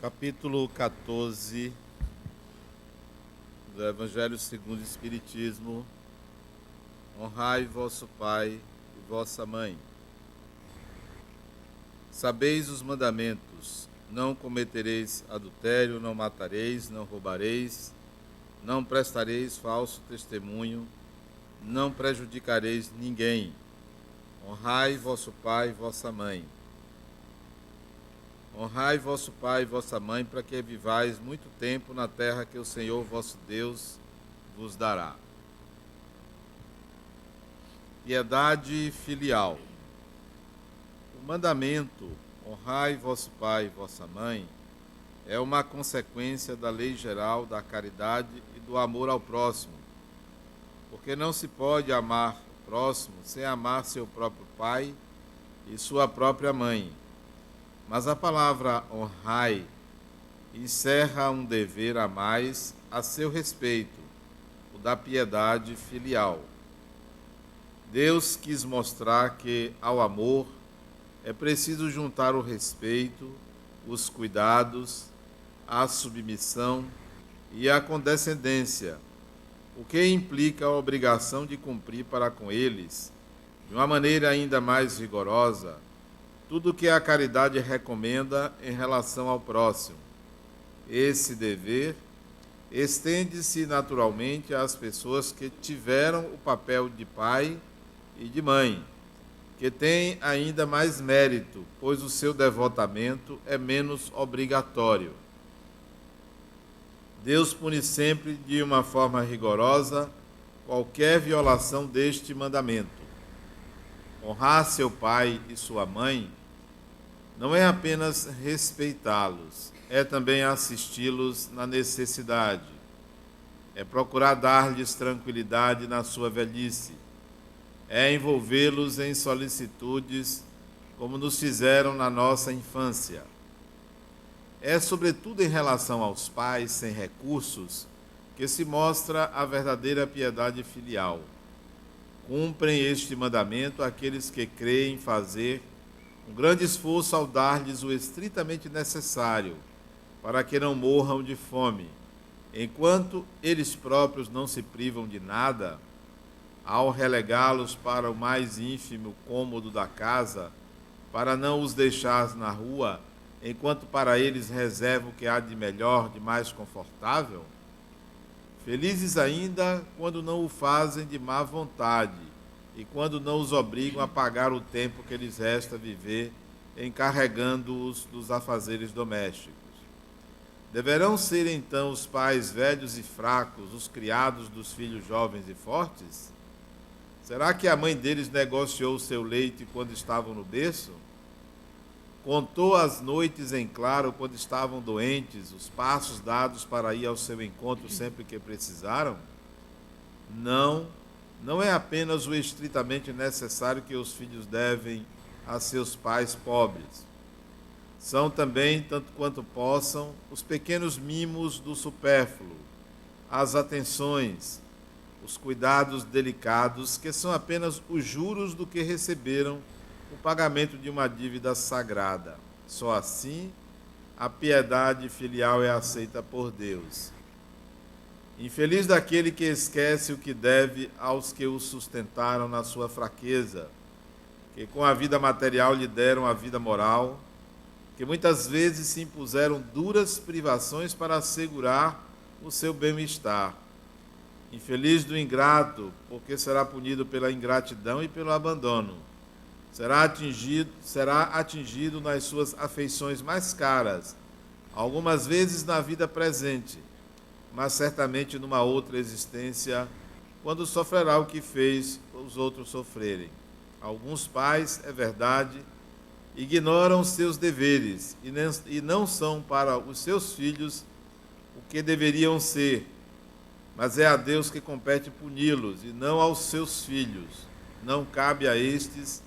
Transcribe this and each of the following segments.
Capítulo 14 do Evangelho segundo o Espiritismo. Honrai vosso pai e vossa mãe. Sabeis os mandamentos: não cometereis adultério, não matareis, não roubareis, não prestareis falso testemunho, não prejudicareis ninguém. Honrai vosso pai e vossa mãe. Honrai vosso pai e vossa mãe, para que vivais muito tempo na terra que o Senhor vosso Deus vos dará. Piedade filial. O mandamento, honrai vosso pai e vossa mãe, é uma consequência da lei geral da caridade e do amor ao próximo, porque não se pode amar o próximo sem amar seu próprio pai e sua própria mãe. Mas a palavra honrai encerra um dever a mais a seu respeito, o da piedade filial. Deus quis mostrar que, ao amor, é preciso juntar o respeito, os cuidados, a submissão e a condescendência, o que implica a obrigação de cumprir para com eles, de uma maneira ainda mais rigorosa, tudo o que a caridade recomenda em relação ao próximo. Esse dever estende-se naturalmente às pessoas que tiveram o papel de pai e de mãe, que têm ainda mais mérito, pois o seu devotamento é menos obrigatório. Deus pune sempre de uma forma rigorosa qualquer violação deste mandamento. Honrar seu pai e sua mãe não é apenas respeitá-los, é também assisti-los na necessidade. É procurar dar-lhes tranquilidade na sua velhice. É envolvê-los em solicitudes, como nos fizeram na nossa infância. É, sobretudo em relação aos pais sem recursos, que se mostra a verdadeira piedade filial. Cumprem este mandamento aqueles que creem fazer um grande esforço ao dar-lhes o estritamente necessário, para que não morram de fome, enquanto eles próprios não se privam de nada, ao relegá-los para o mais ínfimo cômodo da casa, para não os deixar na rua, enquanto para eles reserva o que há de melhor, de mais confortável? Felizes ainda quando não o fazem de má vontade, e quando não os obrigam a pagar o tempo que lhes resta viver, encarregando-os dos afazeres domésticos. Deverão ser então os pais velhos e fracos os criados dos filhos jovens e fortes? Será que a mãe deles negociou o seu leite quando estavam no berço? Contou as noites em claro quando estavam doentes, os passos dados para ir ao seu encontro sempre que precisaram? Não é apenas o estritamente necessário que os filhos devem a seus pais pobres. São também, tanto quanto possam, os pequenos mimos do supérfluo, as atenções, os cuidados delicados, que são apenas os juros do que receberam o pagamento de uma dívida sagrada. Só assim a piedade filial é aceita por Deus. Infeliz daquele que esquece o que deve aos que o sustentaram na sua fraqueza, que com a vida material lhe deram a vida moral, que muitas vezes se impuseram duras privações para assegurar o seu bem-estar. Infeliz do ingrato, porque será punido pela ingratidão e pelo abandono. Será atingido nas suas afeições mais caras, algumas vezes na vida presente, mas certamente numa outra existência, quando sofrerá o que fez os outros sofrerem. Alguns pais, é verdade, ignoram seus deveres e não são para os seus filhos o que deveriam ser, mas é a Deus que compete puni-los e não aos seus filhos. Não cabe a estes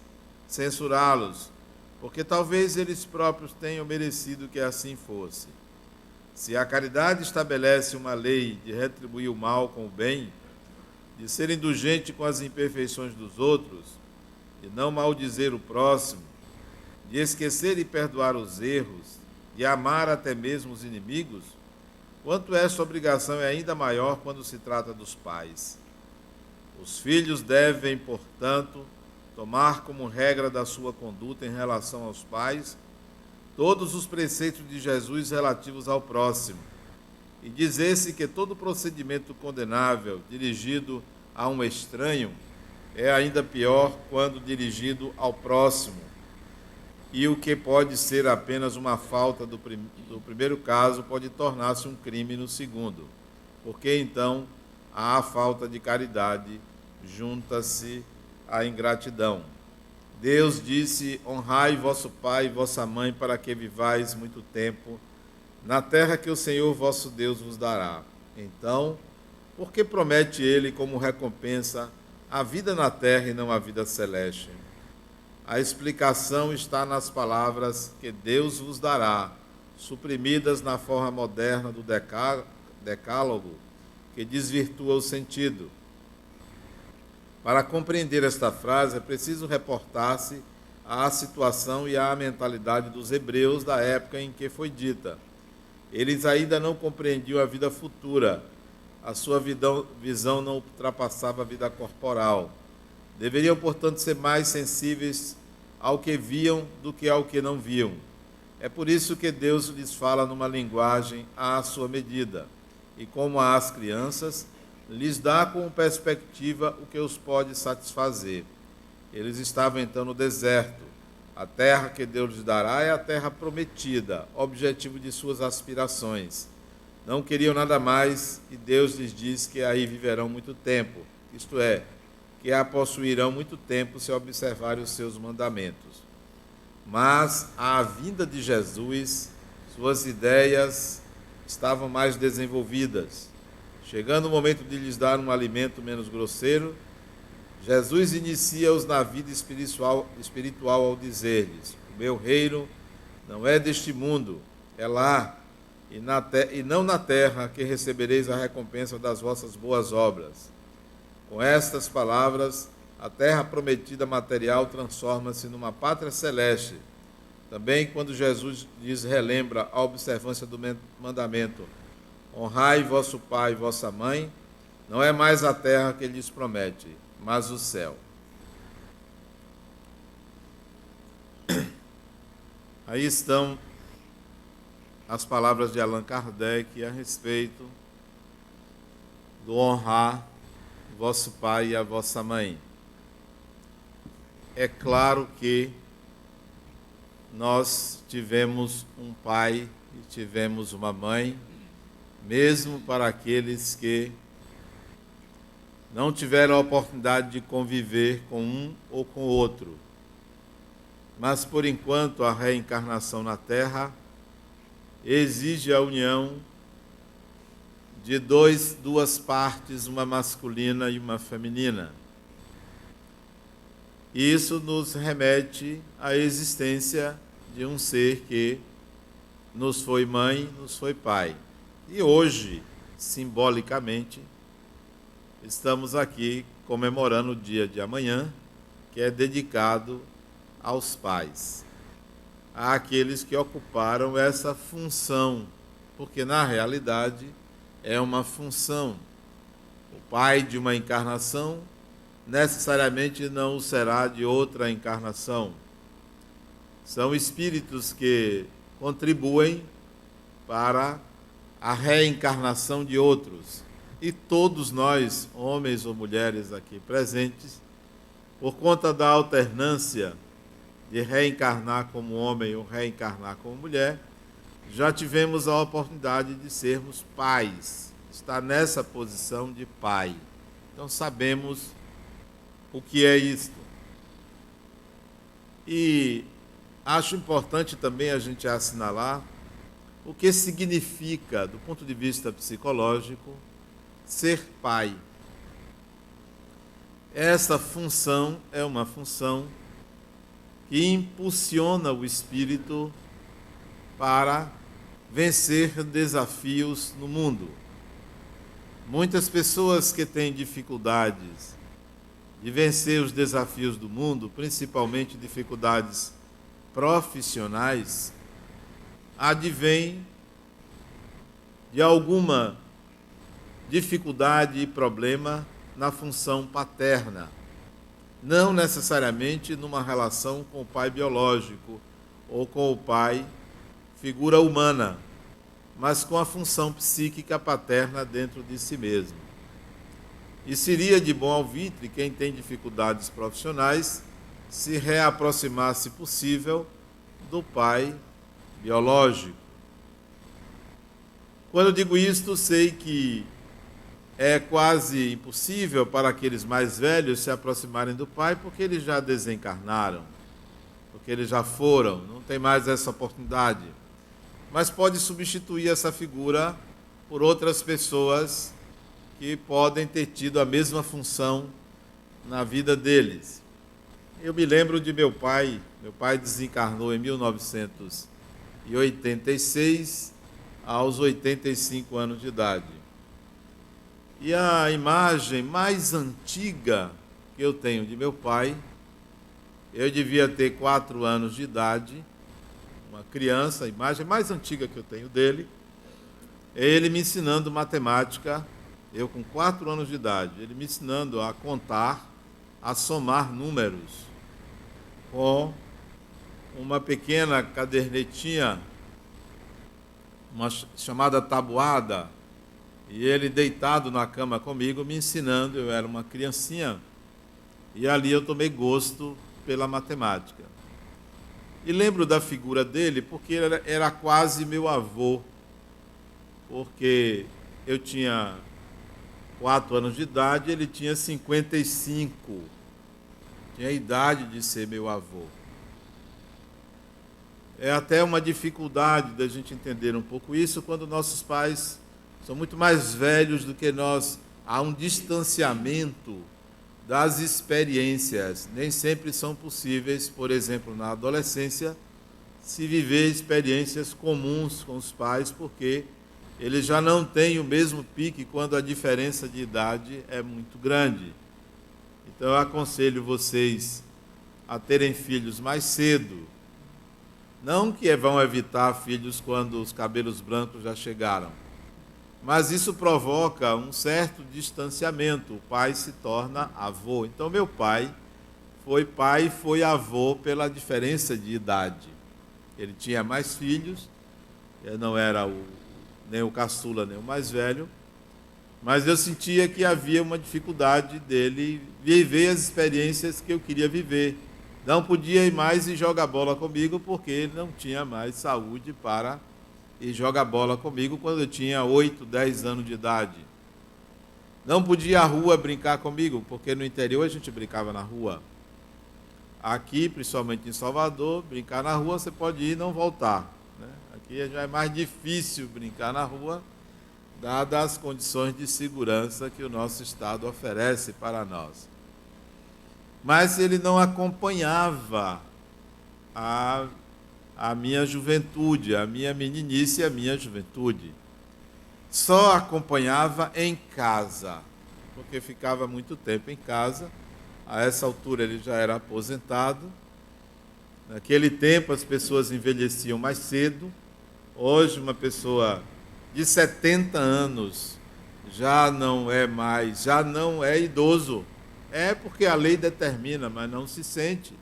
censurá-los, porque talvez eles próprios tenham merecido que assim fosse. Se a caridade estabelece uma lei de retribuir o mal com o bem, de ser indulgente com as imperfeições dos outros, de não maldizer o próximo, de esquecer e perdoar os erros, de amar até mesmo os inimigos, quanto esta obrigação é ainda maior quando se trata dos pais. Os filhos devem, portanto, tomar como regra da sua conduta em relação aos pais todos os preceitos de Jesus relativos ao próximo, e dizer-se que todo procedimento condenável dirigido a um estranho é ainda pior quando dirigido ao próximo, e o que pode ser apenas uma falta do primeiro caso pode tornar-se um crime no segundo, porque então a falta de caridade junta-se à ingratidão. Deus disse: honrai vosso pai e vossa mãe, para que vivais muito tempo na terra que o Senhor vosso Deus vos dará. Então, por que promete ele como recompensa a vida na terra e não a vida celeste? A explicação está nas palavras que Deus vos dará, suprimidas na forma moderna do decálogo, que desvirtua o sentido. Para compreender esta frase, é preciso reportar-se à situação e à mentalidade dos hebreus da época em que foi dita. Eles ainda não compreendiam a vida futura. A sua visão não ultrapassava a vida corporal. Deveriam, portanto, ser mais sensíveis ao que viam do que ao que não viam. É por isso que Deus lhes fala numa linguagem à sua medida, e como às crianças, lhes dá como perspectiva o que os pode satisfazer. Eles estavam então no deserto. A terra que Deus lhes dará é a terra prometida, objetivo de suas aspirações. Não queriam nada mais, e Deus lhes diz que aí viverão muito tempo, isto é, que a possuirão muito tempo se observarem os seus mandamentos. Mas, à vinda de Jesus, suas ideias estavam mais desenvolvidas. Chegando o momento de lhes dar um alimento menos grosseiro, Jesus inicia-os na vida espiritual ao dizer-lhes: o meu reino não é deste mundo, é lá, e não na terra, que recebereis a recompensa das vossas boas obras. Com estas palavras, a terra prometida material transforma-se numa pátria celeste. Também quando Jesus lhes relembra a observância do mandamento: honrai vosso pai e vossa mãe, não é mais a terra que lhes promete, mas o céu. Aí estão as palavras de Allan Kardec a respeito do honrar vosso pai e a vossa mãe. É claro que nós tivemos um pai e tivemos uma mãe, mesmo para aqueles que não tiveram a oportunidade de conviver com um ou com o outro. Mas, por enquanto, a reencarnação na Terra exige a união de duas partes, uma masculina e uma feminina. E isso nos remete à existência de um ser que nos foi mãe, nos foi pai. E hoje, simbolicamente, estamos aqui comemorando o dia de amanhã, que é dedicado aos pais, àqueles que ocuparam essa função, porque na realidade é uma função. O pai de uma encarnação necessariamente não o será de outra encarnação. São espíritos que contribuem para a reencarnação de outros. E todos nós, homens ou mulheres aqui presentes, por conta da alternância de reencarnar como homem ou reencarnar como mulher, já tivemos a oportunidade de sermos pais, estar nessa posição de pai. Então sabemos o que é isto. E acho importante também a gente assinalar o que significa, do ponto de vista psicológico, ser pai. Essa função é uma função que impulsiona o espírito para vencer desafios no mundo. Muitas pessoas que têm dificuldades de vencer os desafios do mundo, principalmente dificuldades profissionais, advém de alguma dificuldade e problema na função paterna, não necessariamente numa relação com o pai biológico ou com o pai, figura humana, mas com a função psíquica paterna dentro de si mesmo. E seria de bom alvitre quem tem dificuldades profissionais se reaproximar, se possível, do pai biológico. Quando eu digo isto, sei que é quase impossível para aqueles mais velhos se aproximarem do pai, porque eles já desencarnaram, porque eles já foram, não tem mais essa oportunidade. Mas pode substituir essa figura por outras pessoas que podem ter tido a mesma função na vida deles. Eu me lembro de meu pai desencarnou em 1986, aos 85 anos de idade. E a imagem mais antiga que eu tenho de meu pai, eu devia ter 4 anos de idade, uma criança, a imagem mais antiga que eu tenho dele, é ele me ensinando matemática, eu com 4 anos de idade, ele me ensinando a contar, a somar números, com uma pequena cadernetinha, uma chamada tabuada, e ele deitado na cama comigo, me ensinando, eu era uma criancinha, e ali eu tomei gosto pela matemática. E lembro da figura dele porque era quase meu avô, porque eu tinha 4 anos de idade, ele tinha 55, tinha a idade de ser meu avô. É até uma dificuldade da gente entender um pouco isso quando nossos pais são muito mais velhos do que nós. Há um distanciamento das experiências. Nem sempre são possíveis, por exemplo, na adolescência, se viver experiências comuns com os pais, porque eles já não têm o mesmo pique quando a diferença de idade é muito grande. Então eu aconselho vocês a terem filhos mais cedo. Não que vão evitar filhos quando os cabelos brancos já chegaram, mas isso provoca um certo distanciamento. O pai se torna avô. Então meu pai e foi avô pela diferença de idade. Ele tinha mais filhos, eu não era nem o caçula, nem o mais velho, mas eu sentia que havia uma dificuldade dele viver as experiências que eu queria viver. Não podia ir mais e jogar bola comigo, porque ele não tinha mais saúde para ir jogar bola comigo quando eu tinha 8, 10 anos de idade. Não podia ir à rua brincar comigo, porque no interior a gente brincava na rua. Aqui, principalmente em Salvador, brincar na rua você pode ir e não voltar, né? Aqui já é mais difícil brincar na rua, dadas as condições de segurança que o nosso Estado oferece para nós. Mas ele não acompanhava a minha juventude, a minha meninice e a minha juventude. Só acompanhava em casa, porque ficava muito tempo em casa. A essa altura ele já era aposentado. Naquele tempo as pessoas envelheciam mais cedo. Hoje uma pessoa de 70 anos já não é idoso. É porque a lei determina, mas não se sente.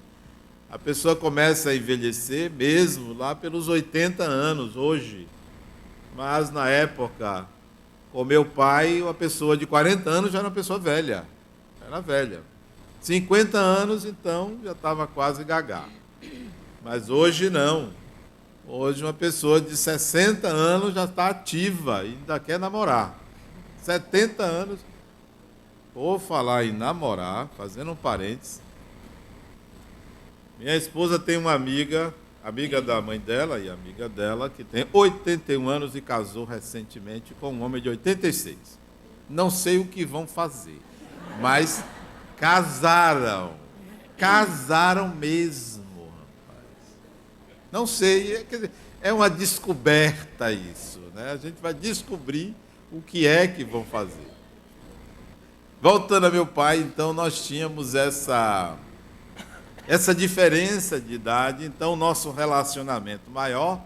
A pessoa começa a envelhecer mesmo lá pelos 80 anos, hoje. Mas na época, com meu pai, uma pessoa de 40 anos já era uma pessoa velha. Era velha. 50 anos, então, já estava quase gagá. Mas hoje não. Hoje uma pessoa de 60 anos já está ativa e ainda quer namorar. 70 anos... Vou falar em namorar, fazendo um parênteses. Minha esposa tem uma amiga da mãe dela e amiga dela, que tem 81 anos e casou recentemente com um homem de 86. Não sei o que vão fazer, mas casaram. Casaram mesmo, rapaz. Não sei, quer dizer, é uma descoberta isso, né? A gente vai descobrir o que é que vão fazer. Voltando a meu pai, então, nós tínhamos essa diferença de idade, então, nosso relacionamento maior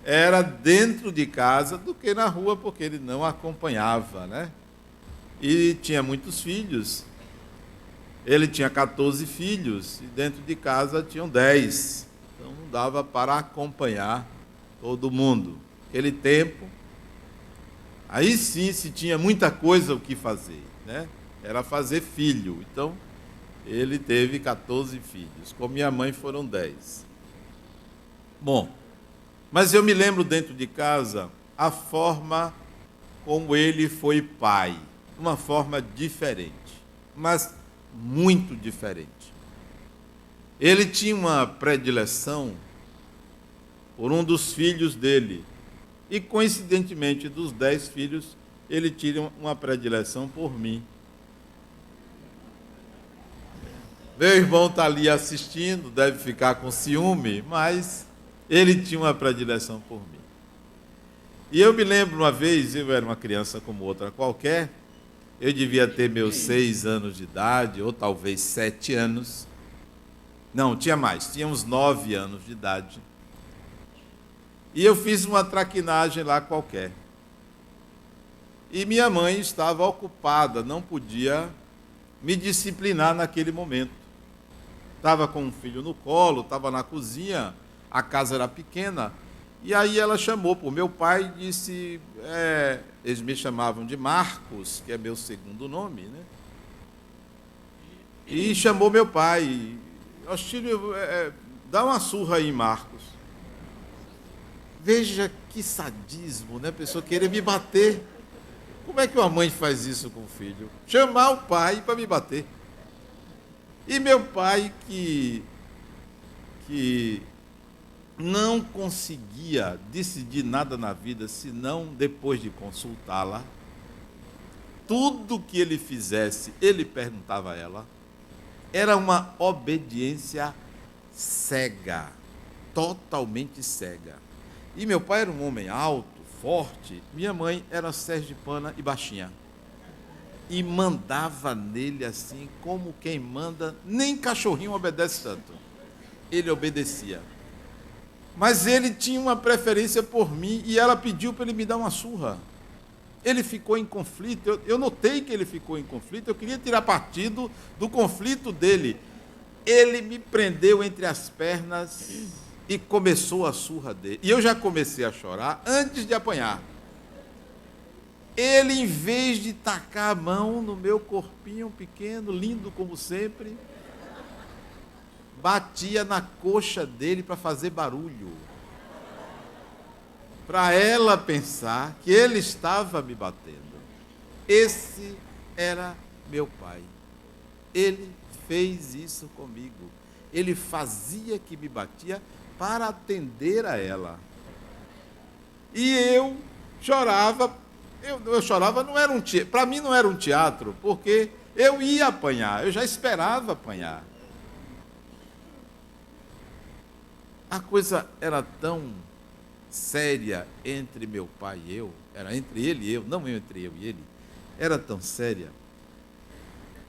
era dentro de casa do que na rua, porque ele não acompanhava, né? E tinha muitos filhos. Ele tinha 14 filhos e dentro de casa tinham 10. Então não dava para acompanhar todo mundo. Aquele tempo, aí sim se tinha muita coisa o que fazer, né? Era fazer filho. Então, ele teve 14 filhos. Com minha mãe foram 10. Bom, mas eu me lembro dentro de casa a forma como ele foi pai. Uma forma diferente, mas muito diferente. Ele tinha uma predileção por um dos filhos dele. E, coincidentemente, dos 10 filhos, ele tinha uma predileção por mim. Meu irmão está ali assistindo, deve ficar com ciúme, mas ele tinha uma predileção por mim. E eu me lembro uma vez, eu era uma criança como outra qualquer, eu devia ter meus 6 anos de idade, ou talvez 7 anos. Não, tinha mais, tinha uns 9 anos de idade. E eu fiz uma traquinagem lá qualquer. E minha mãe estava ocupada, não podia me disciplinar naquele momento. Estava com um filho no colo, estava na cozinha, a casa era pequena. E aí ela chamou por meu pai e disse, eles me chamavam de Marcos, que é meu segundo nome, né? E chamou meu pai, Ostílio, dá uma surra aí, Marcos. Veja que sadismo, né? A pessoa querer me bater. Como é que uma mãe faz isso com o filho? Chamar o pai para me bater. E meu pai, que não conseguia decidir nada na vida, senão depois de consultá-la, tudo que ele fizesse, ele perguntava a ela, era uma obediência cega, totalmente cega. E meu pai era um homem alto, forte, minha mãe era sergipana e baixinha. E mandava nele assim, como quem manda, nem cachorrinho obedece tanto. Ele obedecia. Mas ele tinha uma preferência por mim e ela pediu para ele me dar uma surra. Ele ficou em conflito, eu notei que ele ficou em conflito, eu queria tirar partido do conflito dele. Ele me prendeu entre as pernas e começou a surra dele. E eu já comecei a chorar antes de apanhar. Ele, em vez de tacar a mão no meu corpinho pequeno, lindo como sempre, batia na coxa dele para fazer barulho. Para ela pensar que ele estava me batendo. Esse era meu pai. Ele fez isso comigo. Ele fazia que me batia para atender a ela. E eu chorava. Eu chorava, não era para mim não era um teatro, porque eu ia apanhar, eu já esperava apanhar. A coisa era tão séria entre meu pai e eu, era entre ele e eu, não entre eu e ele, era tão séria,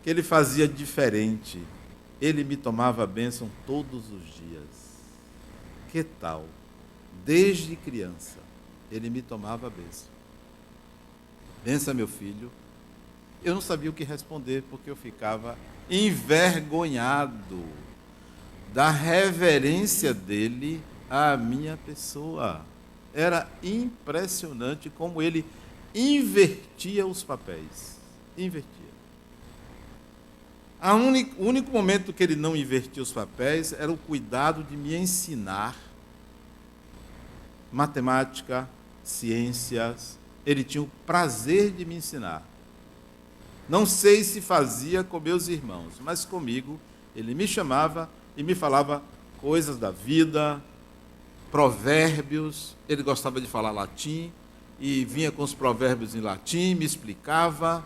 que ele fazia diferente. Ele me tomava a bênção todos os dias. Que tal? Desde criança, ele me tomava a bênção. Bença, meu filho. Eu não sabia o que responder, porque eu ficava envergonhado da reverência dele à minha pessoa. Era impressionante como ele invertia os papéis. Invertia. O único momento que ele não invertia os papéis era o cuidado de me ensinar matemática, ciências. Ele tinha o prazer de me ensinar. Não sei se fazia com meus irmãos, mas comigo ele me chamava e me falava coisas da vida, provérbios. Ele gostava de falar latim e vinha com os provérbios em latim, me explicava,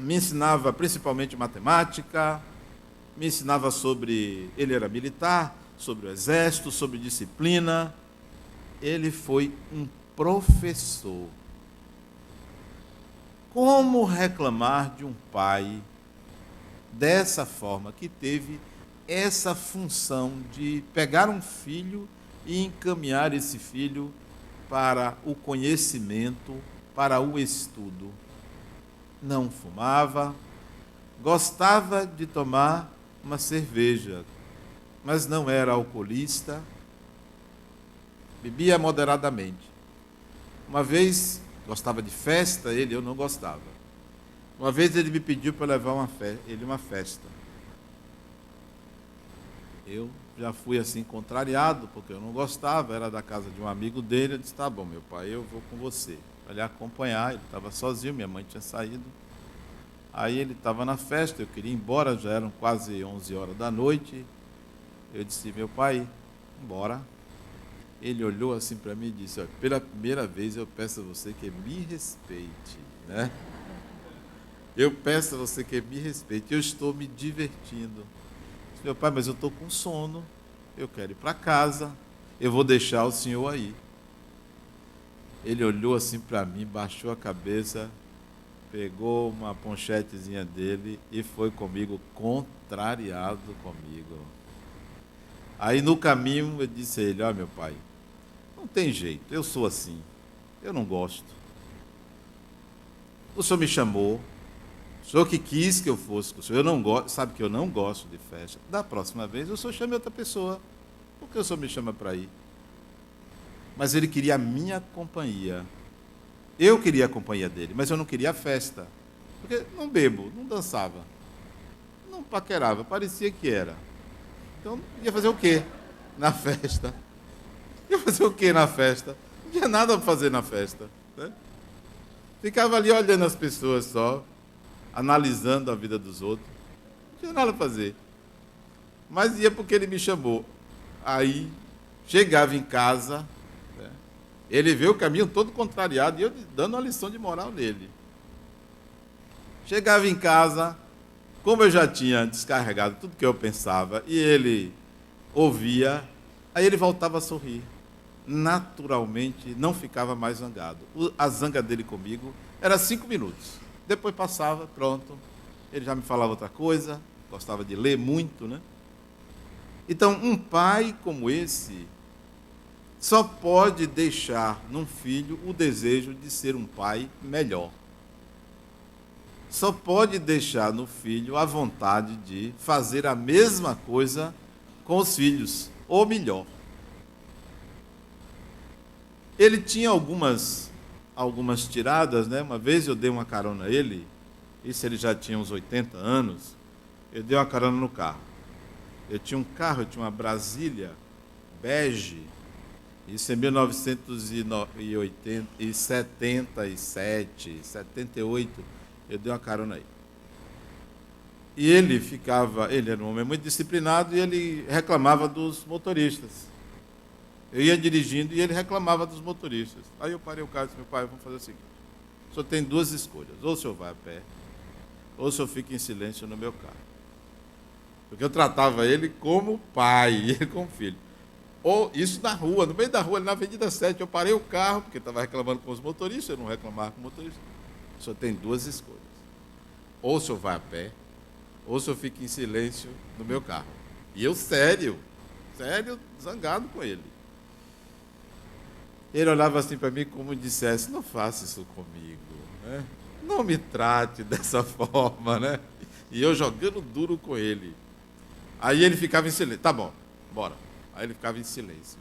me ensinava principalmente matemática, me ensinava sobre... Ele era militar, sobre o exército, sobre disciplina. Ele foi um professor. Como reclamar de um pai dessa forma, que teve essa função de pegar um filho e encaminhar esse filho para o conhecimento, para o estudo. Não fumava, gostava de tomar uma cerveja, mas não era alcoolista, bebia moderadamente. Uma vez, gostava de festa, eu não gostava. Uma vez ele me pediu para levar uma festa. Eu já fui assim contrariado, porque eu não gostava, era da casa de um amigo dele. Eu disse: tá bom, meu pai, eu vou com você. Para lhe acompanhar, ele estava sozinho, minha mãe tinha saído. Aí ele estava na festa, eu queria ir embora, já eram quase 11 horas da noite. Eu disse: meu pai, embora. Ele olhou assim para mim e disse: olha, pela primeira vez eu peço a você que me respeite, né? Eu peço a você que me respeite, eu estou me divertindo. Meu pai, mas eu estou com sono, eu quero ir para casa, eu vou deixar o senhor aí. Ele olhou assim para mim, baixou a cabeça, pegou uma ponchetezinha dele e foi comigo, contrariado comigo. Aí no caminho eu disse a ele: ó, meu pai, não tem jeito, eu sou assim, eu não gosto. O senhor me chamou, o senhor que quis que eu fosse com o senhor, eu não gosto, sabe que eu não gosto de festa. Da próxima vez o senhor chame outra pessoa. Por que o senhor me chama para ir? Mas ele queria a minha companhia. Eu queria a companhia dele, mas eu não queria a festa. Porque não bebo, não dançava, não paquerava, parecia que era. Então ia fazer o quê na festa? Ia fazer o quê na festa? Não tinha nada para fazer na festa, né? Ficava ali olhando as pessoas só, analisando a vida dos outros. Não tinha nada a fazer. Mas ia porque ele me chamou. Aí, chegava em casa, né, ele veio o caminho todo contrariado e eu dando uma lição de moral nele. Chegava em casa, como eu já tinha descarregado tudo que eu pensava, e ele ouvia, aí ele voltava a sorrir. Naturalmente, não ficava mais zangado. A zanga dele comigo era 5 minutos. Depois passava, pronto. Ele já me falava outra coisa, gostava de ler muito, né? Então, um pai como esse só pode deixar num filho o desejo de ser um pai melhor. Só pode deixar no filho a vontade de fazer a mesma coisa com os filhos, ou melhor. Ele tinha algumas tiradas, né? Uma vez eu dei uma carona a ele, isso ele já tinha uns 80 anos, eu dei uma carona no carro. Eu tinha um carro, eu tinha uma Brasília bege, isso em 1977, 78, eu dei uma carona aí. E ele era um homem muito disciplinado e ele reclamava dos motoristas. Eu ia dirigindo e ele reclamava dos motoristas. Aí eu parei o carro e disse: meu pai, vamos fazer o seguinte, o senhor tem 2 escolhas, ou o senhor vai a pé, ou o senhor fica em silêncio no meu carro. Porque eu tratava ele como pai, ele como filho. Ou isso na rua, no meio da rua, ali na Avenida 7, eu parei o carro, porque estava reclamando com os motoristas, eu não reclamava com o motorista. O senhor tem 2 escolhas, ou o senhor vai a pé, ou o senhor fica em silêncio no meu carro. E eu sério, zangado com ele. Ele olhava assim para mim como dissesse: não faça isso comigo, né? Não me trate dessa forma, né? E eu jogando duro com ele. Aí ele ficava em silêncio. Tá bom, bora. Aí ele ficava em silêncio.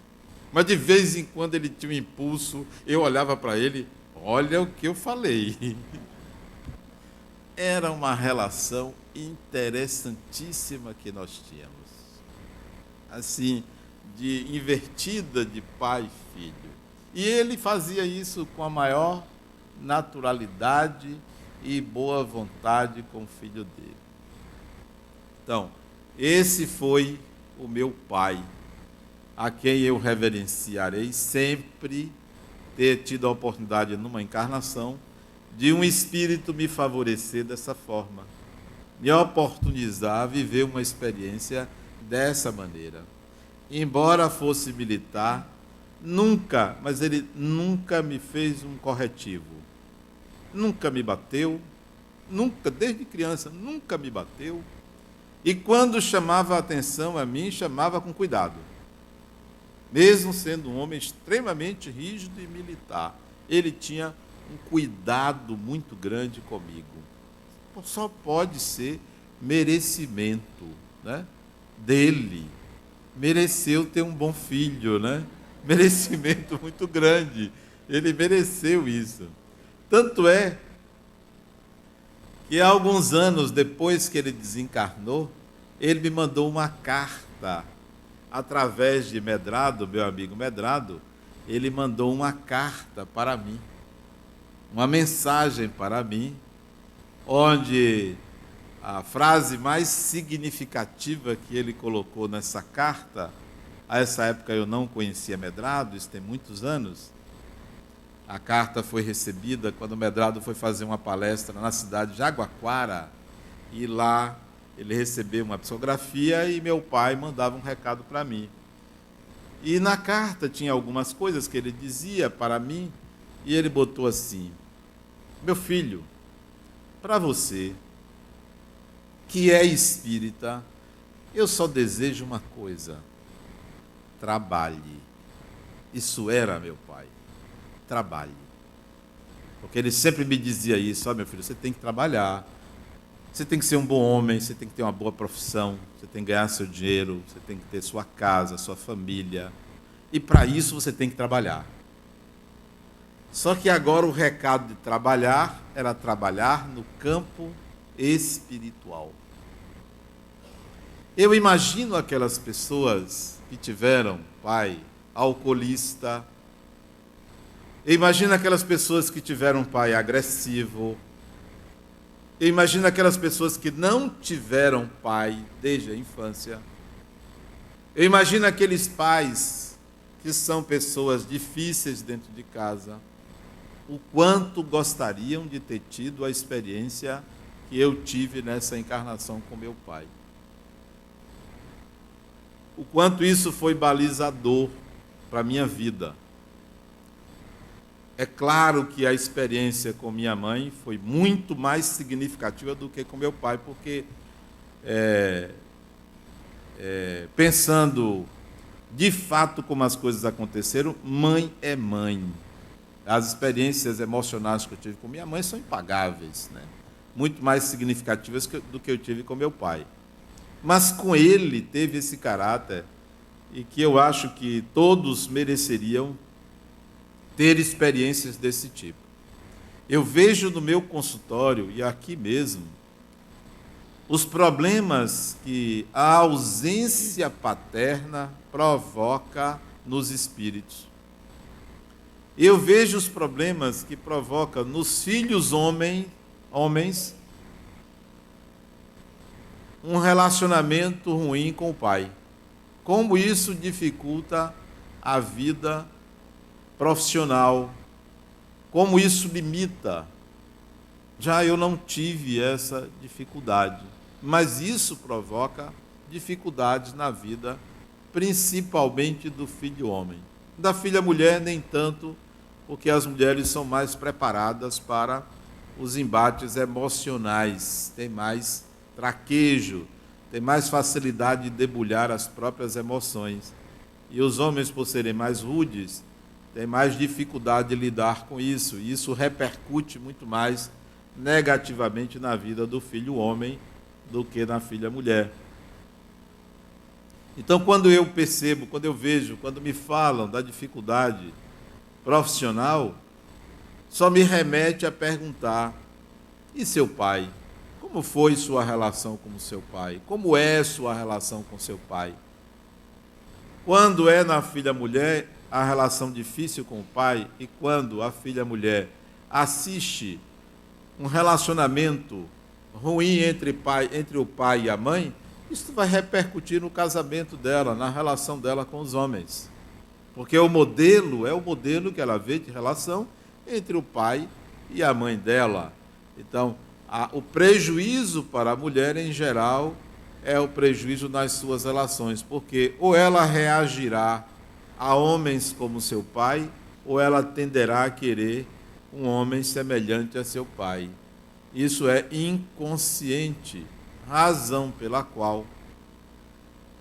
Mas de vez em quando ele tinha um impulso, eu olhava para ele: olha o que eu falei. Era uma relação interessantíssima que nós tínhamos. Assim, invertida de pai e filho. E ele fazia isso com a maior naturalidade e boa vontade com o filho dele. Então, esse foi o meu pai, a quem eu reverenciarei sempre ter tido a oportunidade numa encarnação de um espírito me favorecer dessa forma, me oportunizar a viver uma experiência dessa maneira. Embora fosse militar, mas ele nunca me fez um corretivo, nunca me bateu, desde criança, nunca me bateu, e quando chamava a atenção a mim, chamava com cuidado. Mesmo sendo um homem extremamente rígido e militar, ele tinha um cuidado muito grande comigo. Só pode ser merecimento, né, dele. Mereceu ter um bom filho, né? Merecimento muito grande. Ele mereceu isso. Tanto é que há alguns anos depois que ele desencarnou, ele me mandou uma carta através de Medrado, meu amigo Medrado. Ele mandou uma carta para mim, uma mensagem para mim, onde a frase mais significativa que ele colocou nessa carta, a essa época eu não conhecia Medrado, isso tem muitos anos. A carta foi recebida quando Medrado foi fazer uma palestra na cidade de Jaguaquara, e lá ele recebeu uma psicografia e meu pai mandava um recado para mim. E na carta tinha algumas coisas que ele dizia para mim, e ele botou assim: meu filho, para você que é espírita, eu só desejo uma coisa: trabalhe. Isso era meu pai. Trabalhe. Porque ele sempre me dizia isso: ó, meu filho, você tem que trabalhar. Você tem que ser um bom homem, você tem que ter uma boa profissão, você tem que ganhar seu dinheiro, você tem que ter sua casa, sua família. E para isso você tem que trabalhar. Só que agora o recado de trabalhar era trabalhar no campo espiritual. Eu imagino aquelas pessoas que tiveram pai alcoolista. Eu imagino aquelas pessoas que tiveram pai agressivo. Eu imagino aquelas pessoas que não tiveram pai desde a infância. Eu imagino aqueles pais que são pessoas difíceis dentro de casa. O quanto gostariam de ter tido a experiência que eu tive nessa encarnação com meu pai. O quanto isso foi balizador para a minha vida. É claro que a experiência com minha mãe foi muito mais significativa do que com meu pai, porque, pensando de fato como as coisas aconteceram, mãe é mãe. As experiências emocionais que eu tive com minha mãe são impagáveis, né? Muito mais significativas do que eu tive com meu pai. Mas com ele teve esse caráter, e que eu acho que todos mereceriam ter experiências desse tipo. Eu vejo no meu consultório, e aqui mesmo, os problemas que a ausência paterna provoca nos espíritos. Eu vejo os problemas que provoca nos filhos homens um relacionamento ruim com o pai. Como isso dificulta a vida profissional, como isso limita. Já eu não tive essa dificuldade, mas isso provoca dificuldades na vida, principalmente do filho homem. Da filha mulher, nem tanto, porque as mulheres são mais preparadas para os embates emocionais, têm mais traquejo, têm mais facilidade de debulhar as próprias emoções. E os homens, por serem mais rudes, têm mais dificuldade de lidar com isso. E isso repercute muito mais negativamente na vida do filho homem do que na filha mulher. Então, quando eu percebo, quando eu vejo, quando me falam da dificuldade profissional, só me remete a perguntar: e seu pai? Como foi sua relação com seu pai? Como é sua relação com seu pai? Quando é na filha mulher a relação difícil com o pai, e quando a filha mulher assiste um relacionamento ruim entre o pai e a mãe, isso vai repercutir no casamento dela, na relação dela com os homens. Porque o modelo é o modelo que ela vê de relação entre o pai e a mãe dela. Então, o prejuízo para a mulher, em geral, é o prejuízo nas suas relações, porque ou ela reagirá a homens como seu pai, ou ela tenderá a querer um homem semelhante a seu pai. Isso é inconsciente, razão pela qual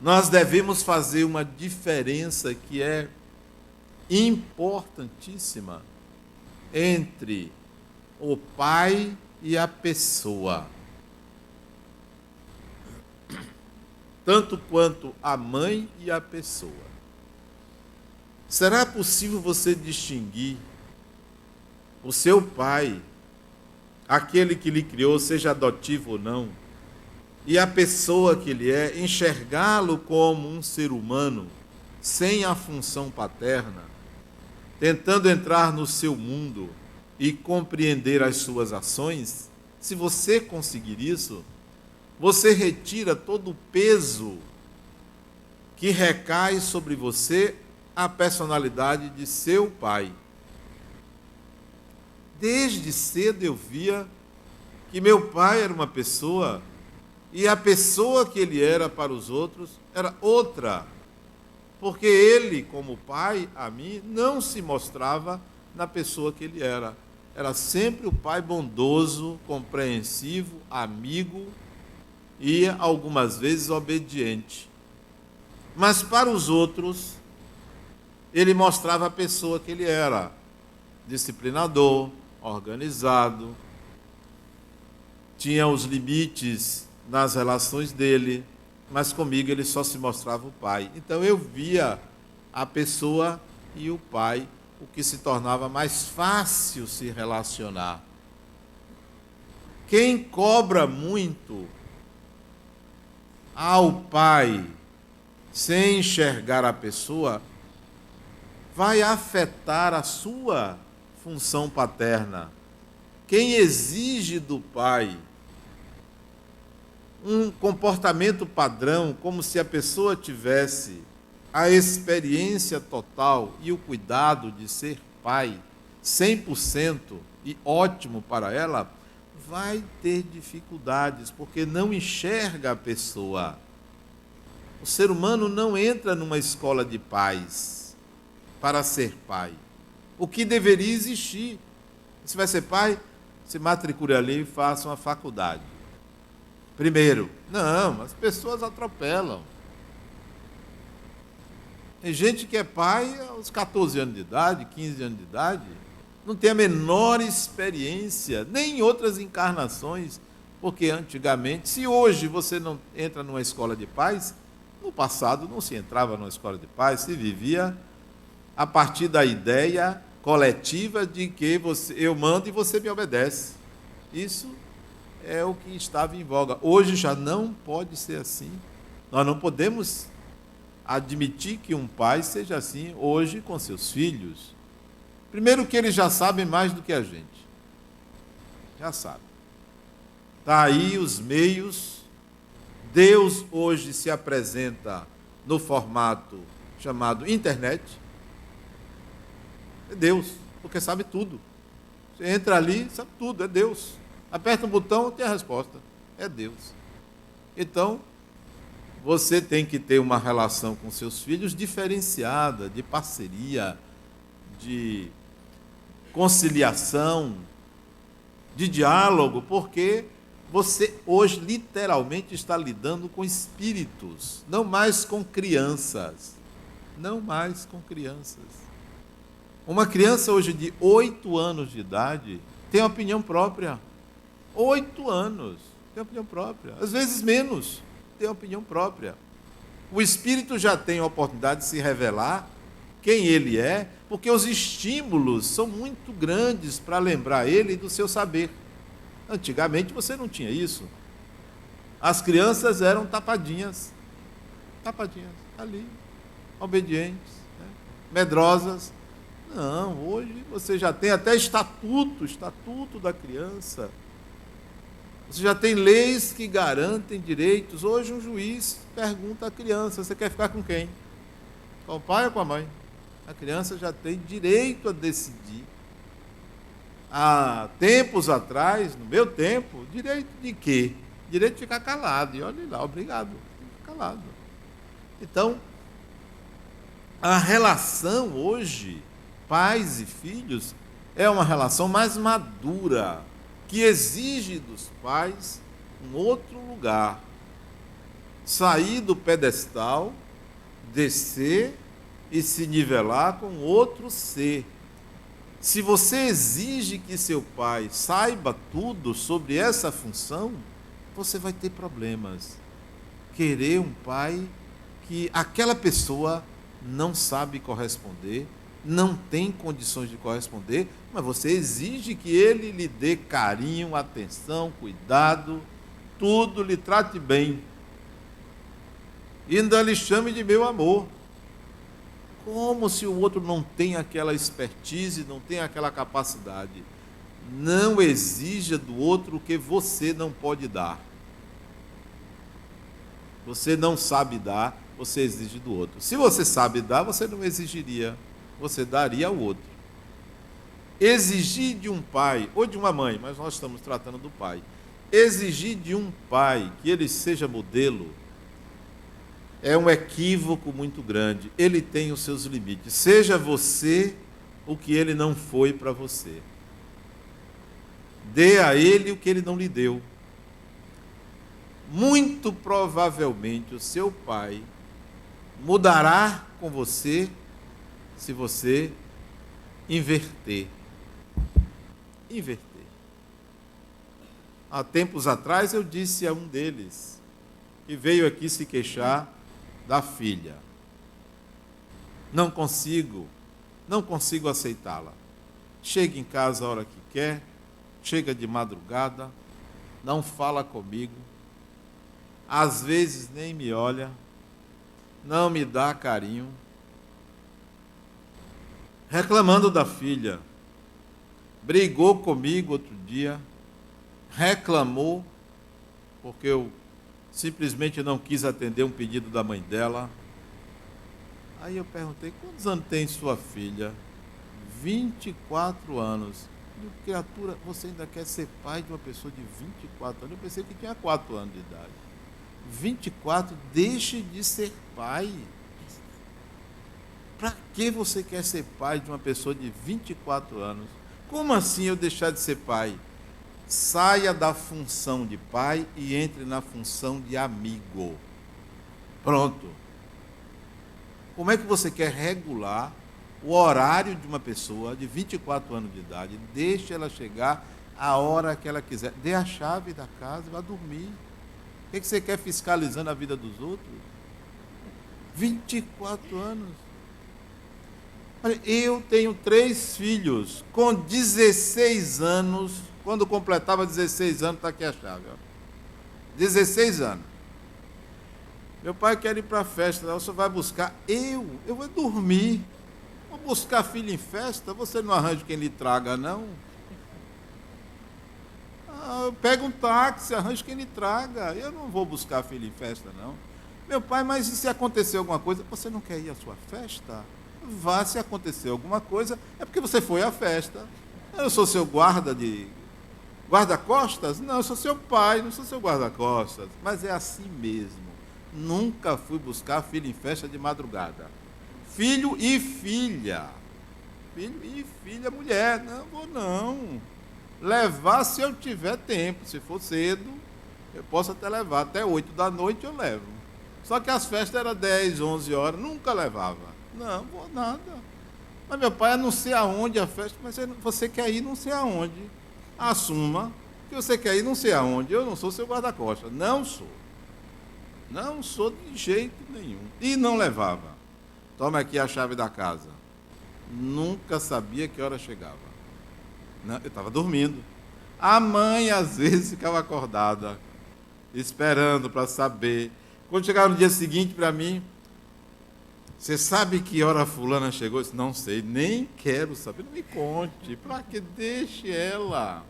nós devemos fazer uma diferença que é importantíssima entre o pai e a pessoa. Tanto quanto a mãe e a pessoa. Será possível você distinguir o seu pai, aquele que lhe criou, seja adotivo ou não, e a pessoa que ele é, enxergá-lo como um ser humano, sem a função paterna, tentando entrar no seu mundo e compreender as suas ações? Se você conseguir isso, você retira todo o peso que recai sobre você a personalidade de seu pai. Desde cedo eu via que meu pai era uma pessoa e a pessoa que ele era para os outros era outra. Porque ele, como pai, a mim, não se mostrava na pessoa que ele era. Era sempre o pai bondoso, compreensivo, amigo e, algumas vezes, obediente. Mas para os outros, ele mostrava a pessoa que ele era. Disciplinador, organizado, tinha os limites nas relações dele, mas comigo ele só se mostrava o pai. Então eu via a pessoa e o pai, o que se tornava mais fácil se relacionar. Quem cobra muito ao pai sem enxergar a pessoa, vai afetar a sua função paterna. Quem exige do pai um comportamento padrão, como se a pessoa tivesse a experiência total e o cuidado de ser pai, 100% e ótimo para ela, vai ter dificuldades, porque não enxerga a pessoa. O ser humano não entra numa escola de pais para ser pai. O que deveria existir? Se vai ser pai, se matricule ali e faça uma faculdade. Primeiro, não, as pessoas atropelam. Tem gente que é pai aos 14 anos de idade, 15 anos de idade, não tem a menor experiência, nem em outras encarnações, porque antigamente, se hoje você não entra numa escola de pais, no passado não se entrava numa escola de pais, se vivia a partir da ideia coletiva de que eu mando e você me obedece. Isso é o que estava em voga. Hoje já não pode ser assim. Nós não podemos admitir que um pai seja assim hoje com seus filhos. Primeiro que eles já sabem mais do que a gente. Já sabem. Está aí os meios. Deus hoje se apresenta no formato chamado internet. É Deus, porque sabe tudo. Você entra ali, sabe tudo, é Deus. Aperta um botão, tem a resposta. É Deus. Então, você tem que ter uma relação com seus filhos diferenciada, de parceria, de conciliação, de diálogo, porque você hoje literalmente está lidando com espíritos, não mais com crianças. Não mais com crianças. Uma criança hoje de 8 anos de idade tem opinião própria. 8 anos, tem opinião própria. Às vezes menos, tem opinião própria. O espírito já tem a oportunidade de se revelar quem ele é, porque os estímulos são muito grandes para lembrar ele do seu saber. Antigamente você não tinha isso. As crianças eram tapadinhas, ali, obedientes, né? Medrosas. Não, hoje você já tem até estatuto da criança. Você já tem leis que garantem direitos. Hoje um juiz pergunta à criança, você quer ficar com quem? Com o pai ou com a mãe? A criança já tem direito a decidir. Há tempos atrás, no meu tempo, direito de quê? Direito de ficar calado. E olha lá, obrigado, ficar calado. Então, a relação hoje, pais e filhos, é uma relação mais madura, que exige dos pais um outro lugar. sair do pedestal, descer e se nivelar com outro ser. Se você exige que seu pai saiba tudo sobre essa função, você vai ter problemas. Querer um pai que aquela pessoa não sabe corresponder, não tem condições de corresponder, mas você exige que ele lhe dê carinho, atenção, cuidado, tudo, lhe trate bem. E ainda lhe chame de meu amor. Como se o outro não tem aquela expertise, não tem aquela capacidade. Não exija do outro o que você não pode dar. Você não sabe dar, você exige do outro. Se você sabe dar, você não exigiria, você daria ao outro. Exigir de um pai ou de uma mãe, mas nós estamos tratando do pai. Exigir de um pai que ele seja modelo é um equívoco muito grande. Ele tem os seus limites. Seja você o que ele não foi para você. Dê a ele o que ele não lhe deu. Muito provavelmente o seu pai mudará com você se você inverter. Inverter. Há tempos atrás eu disse a um deles, que veio aqui se queixar da filha. Não consigo aceitá-la. Chega em casa a hora que quer, chega de madrugada, não fala comigo, às vezes nem me olha, não me dá carinho. Reclamando da filha, brigou comigo outro dia, reclamou, porque eu simplesmente não quis atender um pedido da mãe dela. Aí eu perguntei, quantos anos tem sua filha? 24 anos. Eu, criatura, você ainda quer ser pai de uma pessoa de 24 anos? Eu pensei que tinha 4 anos de idade. 24, deixe de ser pai. Para que você quer ser pai de uma pessoa de 24 anos? Como assim eu deixar de ser pai? Saia da função de pai e entre na função de amigo. Pronto. Como é que você quer regular o horário de uma pessoa de 24 anos de idade? Deixe ela chegar a hora que ela quiser. Dê a chave da casa e vá dormir. O que você quer fiscalizando a vida dos outros? 24 anos. Eu tenho 3 filhos. Com 16 anos, quando completava 16 anos, está aqui a chave. Ó. 16 anos. Meu pai quer ir para a festa, você vai buscar. Eu vou dormir. Vou buscar filho em festa, você não arranja quem lhe traga, não? Pega um táxi, arranja quem lhe traga. Eu não vou buscar filho em festa, não. Meu pai, mas e se acontecer alguma coisa? Você não quer ir à sua festa? Vá, se acontecer alguma coisa, é porque você foi à festa. Eu sou seu guarda-costas? Não, eu sou seu pai, não sou seu guarda-costas. Mas é assim mesmo. Nunca fui buscar filho em festa de madrugada. Filho e filha. Filho e filha, mulher. Não vou não. Levar se eu tiver tempo. Se for cedo, eu posso até levar. Até 8 da noite eu levo. Só que as festas eram 10, 11 horas. Nunca levava. Não, vou nada. Mas meu pai, não sei aonde a festa. Mas você quer ir não sei aonde. Assuma que você quer ir não sei aonde. Eu não sou seu guarda-costas. Não sou. Não sou de jeito nenhum. E não levava. Toma aqui a chave da casa. Nunca sabia que hora chegava. Não, eu estava dormindo. A mãe, às vezes, ficava acordada, esperando para saber. Quando chegava no dia seguinte para mim, você sabe que hora fulana chegou? Eu disse, não sei, nem quero saber. Não me conte. Para que deixe ela?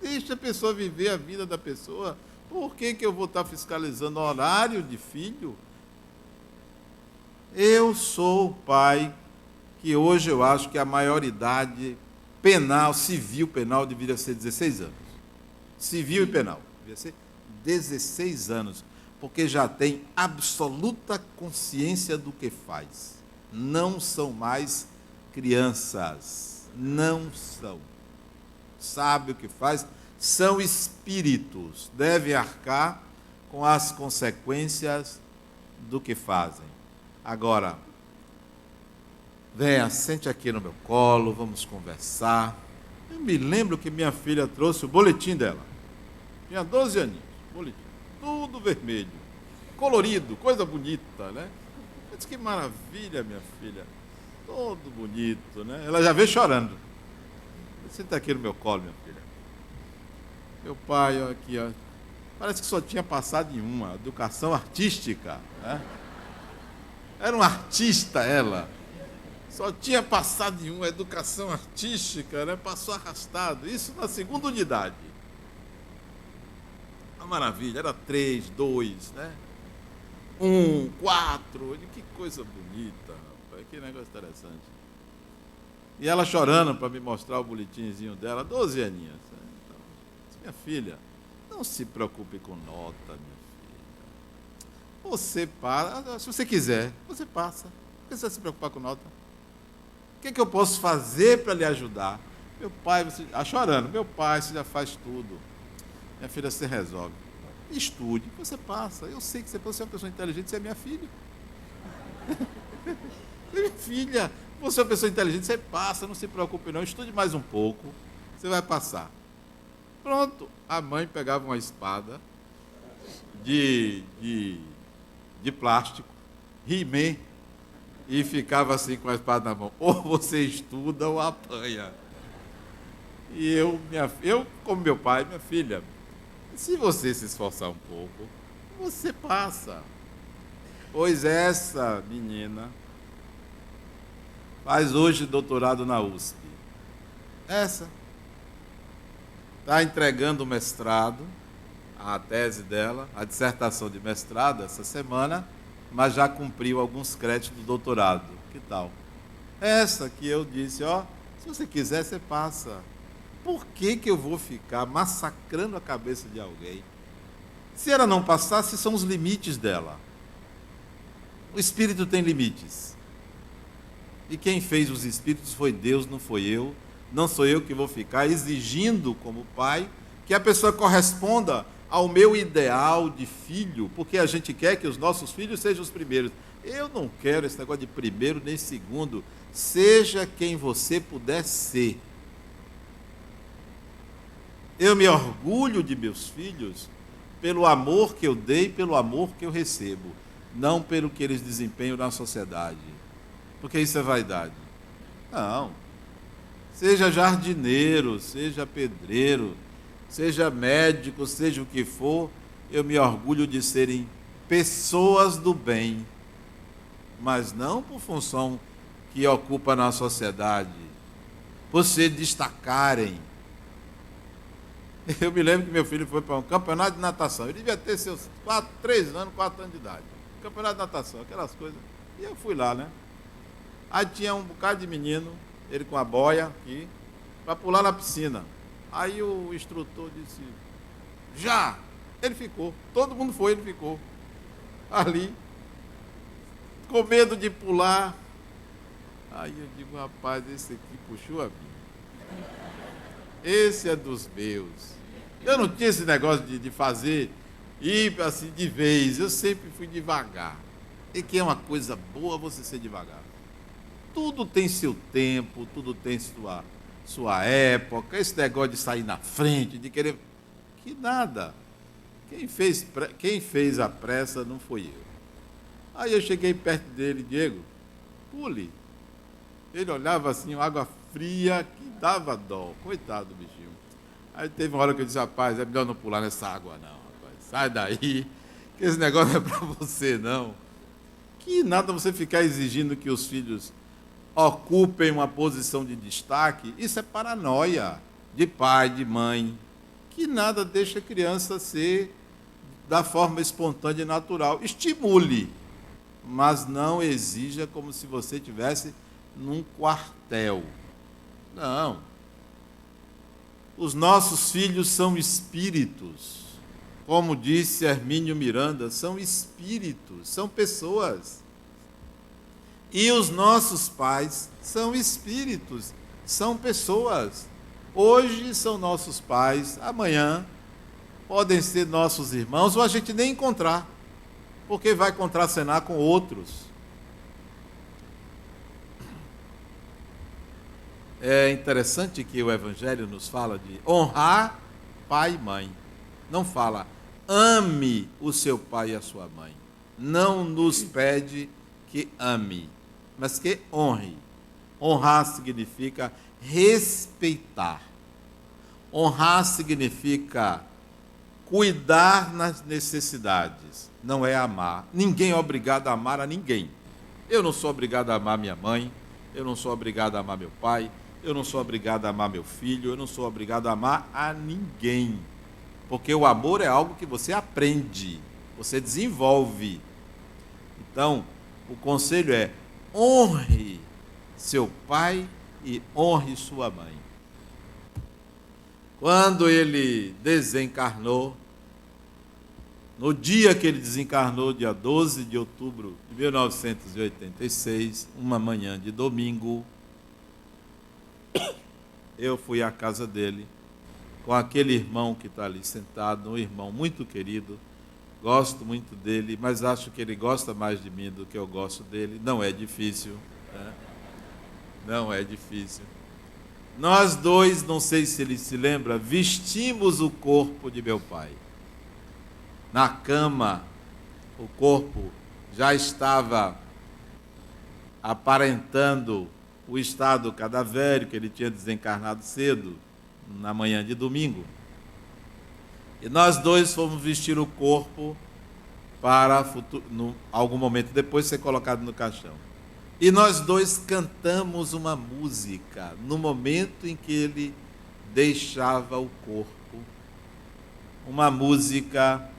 Deixe a pessoa viver a vida da pessoa. Por que eu vou estar fiscalizando horário de filho? Eu sou o pai que hoje eu acho que a maioridade penal, civil penal, deveria ser 16 anos. Civil e penal, deveria ser 16 anos, porque já tem absoluta consciência do que faz. Não são mais crianças, não são. Sabe o que faz? São espíritos, devem arcar com as consequências do que fazem. Agora, venha, sente aqui no meu colo, vamos conversar. Eu me lembro que minha filha trouxe o boletim dela. Tinha 12 aninhos, boletim, tudo vermelho, colorido, coisa bonita, né? Eu disse, que maravilha, minha filha, todo bonito, né? Ela já veio chorando. Senta aqui no meu colo, minha filha. Meu pai, ó, aqui, ó, parece que só tinha passado em uma, educação artística, né? Era uma artista ela. Só tinha passado em uma, educação artística, né? Passou arrastado. Isso na segunda unidade. Uma maravilha, era 3, 2, né? 1, 4. Que coisa bonita, rapaz. Que negócio interessante. E ela chorando para me mostrar o boletimzinho dela, 12 aninhas. Então, minha filha, não se preocupe com nota, minha filha. Você passa, se você quiser, você passa. Por que você vai se preocupar com nota? O que eu posso fazer para lhe ajudar? Meu pai, você chorando, meu pai, você já faz tudo. Minha filha, você resolve. Estude, você passa. Eu sei que você é uma pessoa inteligente, você é minha filha. Minha filha, você é uma pessoa inteligente, você passa, não se preocupe não, estude mais um pouco, você vai passar. Pronto, a mãe pegava uma espada de plástico, rimê, e ficava assim com a espada na mão. Ou você estuda ou apanha. E eu, como meu pai, minha filha, se você se esforçar um pouco, você passa. Pois essa menina faz hoje doutorado na USP. Essa. Está entregando o mestrado, a tese dela, a dissertação de mestrado essa semana, mas já cumpriu alguns créditos do doutorado. Que tal? Essa que eu disse, ó, se você quiser, você passa. Por que eu vou ficar massacrando a cabeça de alguém? Se ela não passasse, são os limites dela. O espírito tem limites. E quem fez os espíritos foi Deus, não foi eu. Não sou eu que vou ficar exigindo, como pai, que a pessoa corresponda ao meu ideal de filho, porque a gente quer que os nossos filhos sejam os primeiros. Eu não quero esse negócio de primeiro nem segundo. Seja quem você puder ser. Eu me orgulho de meus filhos pelo amor que eu dei, pelo amor que eu recebo, não pelo que eles desempenham na sociedade, porque isso é vaidade. Não. Seja jardineiro, seja pedreiro, seja médico, seja o que for, eu me orgulho de serem pessoas do bem, mas não por função que ocupa na sociedade, por se destacarem. Eu me lembro que meu filho foi para um campeonato de natação. Ele devia ter seus 3 anos, 4 anos de idade. Campeonato de natação, aquelas coisas. E eu fui lá, né? Aí tinha um bocado de menino, ele com a boia aqui, para pular na piscina. Aí o instrutor disse, já! Ele ficou. Todo mundo foi, ele ficou. Ali, com medo de pular. Aí eu digo, rapaz, esse aqui puxou a minha. Esse é dos meus. Eu não tinha esse negócio de fazer, ir assim de vez. Eu sempre fui devagar. E que é uma coisa boa você ser devagar. Tudo tem seu tempo, tudo tem sua época. Esse negócio de sair na frente, de querer... Que nada. Quem fez a pressa não foi eu. Aí eu cheguei perto dele, Diego, pule. Ele olhava assim, água fria, que dava dó. Coitado do bichinho. Aí teve uma hora que eu disse, rapaz, é melhor não pular nessa água não, rapaz. Sai daí, que esse negócio não é para você não. Que nada você ficar exigindo que os filhos ocupem uma posição de destaque. Isso é paranoia de pai, de mãe. Que nada deixa a criança ser da forma espontânea e natural. Estimule, mas não exija como se você estivesse num quartel. Não. Os nossos filhos são espíritos. Como disse Hermínio Miranda, são espíritos, são pessoas. E os nossos pais são espíritos, são pessoas. Hoje são nossos pais, amanhã podem ser nossos irmãos, ou a gente nem encontrar, porque vai contracenar com outros. É interessante que o Evangelho nos fala de honrar pai e mãe. Não fala, ame o seu pai e a sua mãe. Não nos pede que ame, mas que honre. Honrar significa respeitar. Honrar significa cuidar nas necessidades. Não é amar. Ninguém é obrigado a amar a ninguém. Eu não sou obrigado a amar minha mãe. Eu não sou obrigado a amar meu pai. Eu não sou obrigado a amar meu filho. Eu não sou obrigado a amar a ninguém. Porque o amor é algo que você aprende, você desenvolve. Então, o conselho é: honre seu pai e honre sua mãe. Quando ele desencarnou, no dia que ele desencarnou, dia 12 de outubro de 1986, uma manhã de domingo, eu fui à casa dele, com aquele irmão que está ali sentado, um irmão muito querido, gosto muito dele, mas acho que ele gosta mais de mim do que eu gosto dele. Não é difícil, né? Não é difícil. Nós dois, não sei se ele se lembra, vestimos o corpo de meu pai. Na cama, o corpo já estava aparentando o estado cadavérico, ele tinha desencarnado cedo, na manhã de domingo. E nós dois fomos vestir o corpo para algum momento depois ser colocado no caixão. E nós dois cantamos uma música no momento em que ele deixava o corpo. Uma música,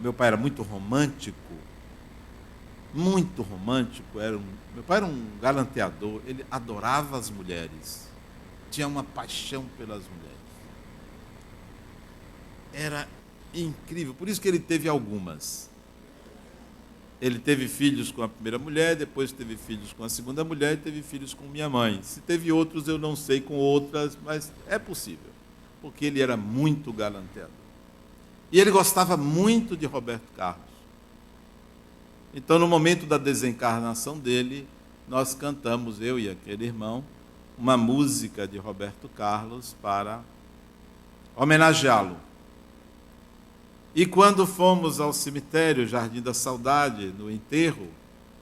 meu pai era muito romântico, meu pai era um galanteador, ele adorava as mulheres, tinha uma paixão pelas mulheres. Era incrível, por isso que ele teve algumas. Ele teve filhos com a primeira mulher, depois teve filhos com a segunda mulher e teve filhos com minha mãe. Se teve outros, eu não sei com outras, mas é possível, porque ele era muito galanteador. E ele gostava muito de Roberto Carlos. Então, no momento da desencarnação dele, nós cantamos, eu e aquele irmão, uma música de Roberto Carlos para homenageá-lo. E quando fomos ao cemitério Jardim da Saudade, no enterro,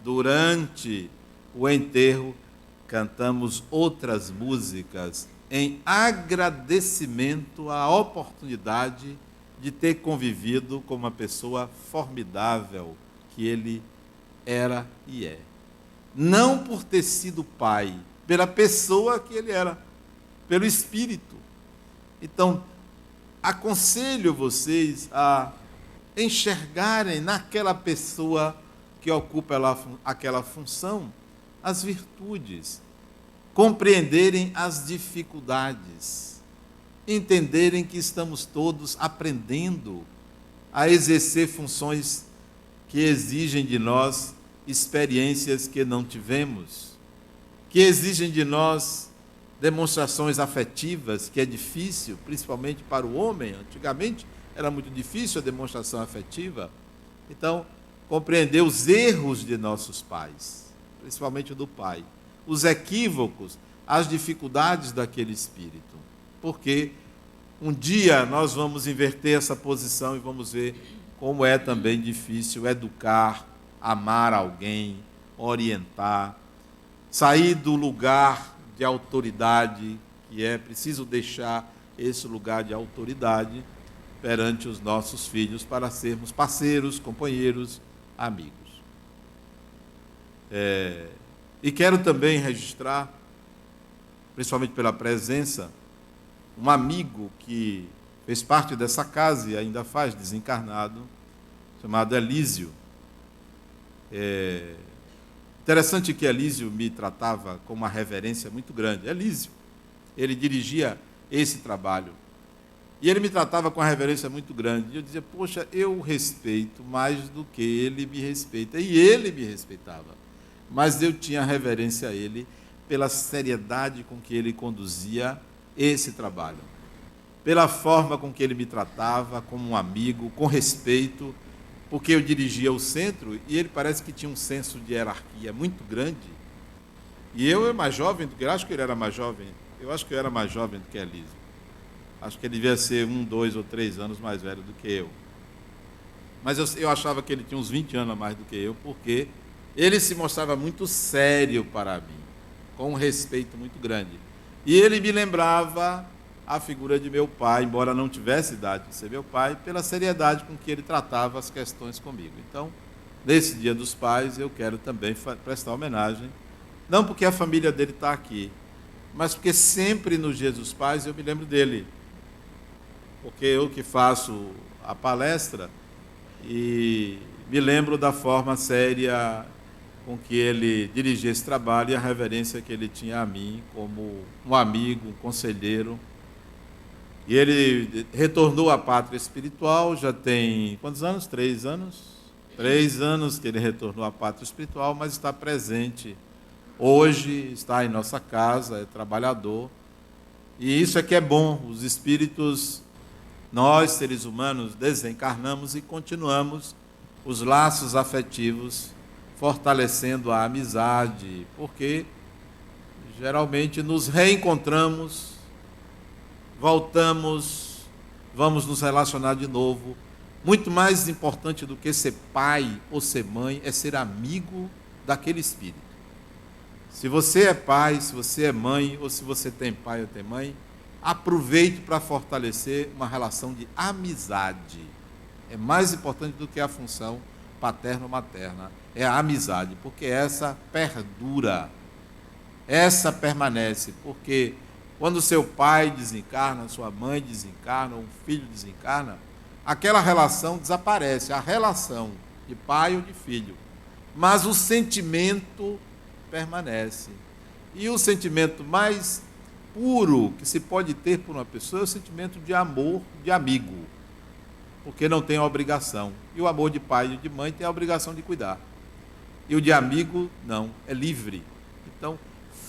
durante o enterro, cantamos outras músicas em agradecimento à oportunidade de ter convivido com uma pessoa formidável que ele era e é. Não por ter sido pai, pela pessoa que ele era, pelo espírito. Então, aconselho vocês a enxergarem naquela pessoa que ocupa aquela função as virtudes, compreenderem as dificuldades, entenderem que estamos todos aprendendo a exercer funções que exigem de nós experiências que não tivemos, que exigem de nós demonstrações afetivas, que é difícil, principalmente para o homem. Antigamente era muito difícil a demonstração afetiva. Então, compreender os erros de nossos pais, principalmente do pai, os equívocos, as dificuldades daquele espírito, porque um dia nós vamos inverter essa posição e vamos ver como é também difícil educar, amar alguém, orientar, sair do lugar de autoridade, que é preciso deixar esse lugar de autoridade perante os nossos filhos para sermos parceiros, companheiros, amigos. E quero também registrar, principalmente pela presença, um amigo que fez parte dessa casa e ainda faz, desencarnado, chamado Elísio. Interessante que Elísio me tratava com uma reverência muito grande. Elísio, ele dirigia esse trabalho. E ele me tratava com uma reverência muito grande. E eu dizia, poxa, eu o respeito mais do que ele me respeita. E ele me respeitava. Mas eu tinha reverência a ele pela seriedade com que ele conduzia esse trabalho. pela forma com que ele me tratava, como um amigo, com respeito, porque eu dirigia o centro e ele parece que tinha um senso de hierarquia muito grande. E eu era mais jovem do que ele, acho que ele era mais jovem, eu acho que eu era mais jovem do que a Elisa. Acho que ele devia ser 1, 2 ou 3 anos mais velho do que eu. Mas eu achava que ele tinha uns 20 anos a mais do que eu, porque ele se mostrava muito sério para mim, com um respeito muito grande. E ele me lembrava a figura de meu pai, embora não tivesse idade de ser meu pai, pela seriedade com que ele tratava as questões comigo. Então, nesse Dia dos Pais, eu quero também prestar homenagem, não porque a família dele está aqui, mas porque sempre nos Dias dos Pais eu me lembro dele. Porque eu que faço a palestra e me lembro da forma séria com que ele dirigia esse trabalho e a reverência que ele tinha a mim como um amigo, um conselheiro. E ele retornou à pátria espiritual, já tem quantos anos? 3 anos? 3 anos que ele retornou à pátria espiritual, mas está presente hoje, está em nossa casa, é trabalhador. E isso é que é bom, os espíritos, nós, seres humanos, desencarnamos e continuamos os laços afetivos, fortalecendo a amizade, porque geralmente nos reencontramos, voltamos, vamos nos relacionar de novo. Muito mais importante do que ser pai ou ser mãe é ser amigo daquele espírito. Se você é pai, se você é mãe, ou se você tem pai ou tem mãe, aproveite para fortalecer uma relação de amizade. É mais importante do que a função paterno-materna. É a amizade, porque essa perdura, essa permanece, porque quando seu pai desencarna, sua mãe desencarna, um filho desencarna, aquela relação desaparece, a relação de pai ou de filho, mas o sentimento permanece. E o sentimento mais puro que se pode ter por uma pessoa é o sentimento de amor de amigo, porque não tem obrigação. E o amor de pai e de mãe tem a obrigação de cuidar. E o de amigo, não, é livre. Então,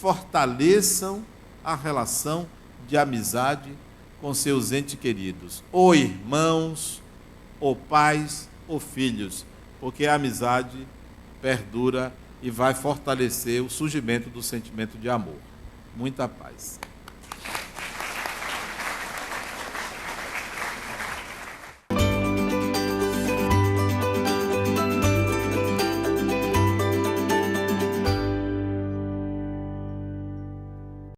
fortaleçam a relação de amizade com seus entes queridos, ou irmãos, ou pais, ou filhos, porque a amizade perdura e vai fortalecer o surgimento do sentimento de amor. Muita paz.